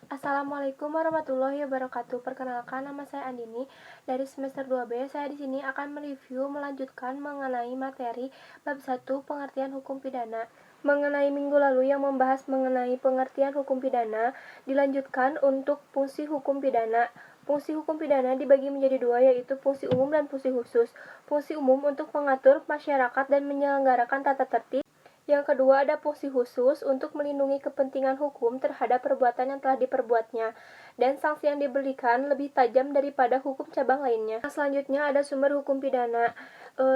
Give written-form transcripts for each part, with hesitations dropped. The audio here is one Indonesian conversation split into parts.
Assalamualaikum warahmatullahi wabarakatuh. Perkenalkan, nama saya Andini. Dari semester 2B, saya di sini akan melanjutkan mengenai materi bab 1 pengertian hukum pidana. Mengenai minggu lalu yang membahas mengenai pengertian hukum pidana, dilanjutkan untuk fungsi hukum pidana. Fungsi hukum pidana dibagi menjadi dua, yaitu fungsi umum dan fungsi khusus. Fungsi umum untuk mengatur masyarakat dan menyelenggarakan tata tertib. Yang kedua, ada fungsi khusus untuk melindungi kepentingan hukum terhadap perbuatan yang telah diperbuatnya, dan sanksi yang diberikan lebih tajam daripada hukum cabang lainnya. Selanjutnya ada sumber hukum pidana.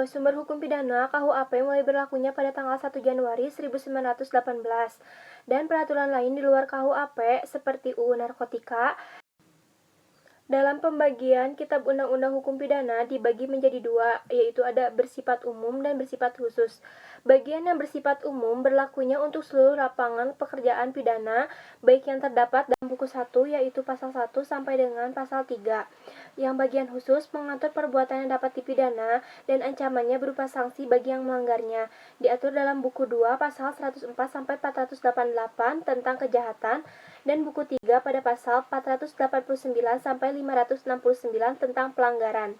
Sumber hukum pidana KUHP mulai berlakunya pada tanggal 1 Januari 1918, dan peraturan lain di luar KUHP seperti UU Narkotika. Dalam pembagian Kitab Undang-Undang Hukum Pidana dibagi menjadi dua, yaitu ada bersifat umum dan bersifat khusus. Bagian yang bersifat umum berlakunya untuk seluruh lapangan pekerjaan pidana, baik yang terdapat dalam buku 1, yaitu pasal 1 sampai dengan pasal 3. Yang bagian khusus mengatur perbuatan yang dapat dipidana dan ancamannya berupa sanksi bagi yang melanggarnya. Diatur dalam buku 2 pasal 104 sampai 488 tentang kejahatan, dan buku 3 pada pasal 489 sampai 569 tentang pelanggaran.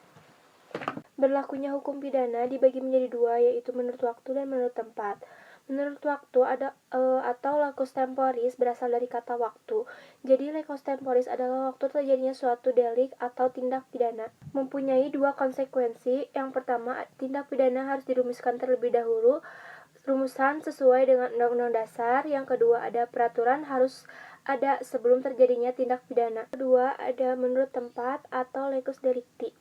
Berlakunya hukum pidana dibagi menjadi dua, yaitu menurut waktu dan menurut tempat. Menurut waktu ada atau locus temporis berasal dari kata waktu. Jadi locus temporis adalah waktu terjadinya suatu delik atau tindak pidana. Mempunyai dua konsekuensi. Yang pertama, tindak pidana harus dirumuskan terlebih dahulu, rumusan sesuai dengan Undang-Undang Dasar. Yang kedua, ada peraturan harus ada sebelum terjadinya tindak pidana. Kedua, ada menurut tempat atau locus delicti.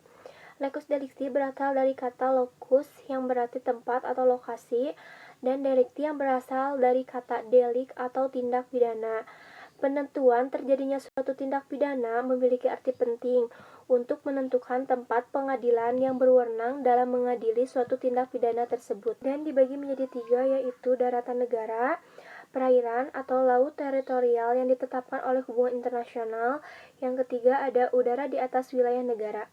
Locus delicti berasal dari kata locus yang berarti tempat atau lokasi, dan delicti yang berasal dari kata delik atau tindak pidana. Penentuan terjadinya suatu tindak pidana memiliki arti penting untuk menentukan tempat pengadilan yang berwenang dalam mengadili suatu tindak pidana tersebut, dan dibagi menjadi tiga, yaitu daratan negara, perairan atau laut teritorial yang ditetapkan oleh hubungan internasional. Yang ketiga ada udara di atas wilayah negara.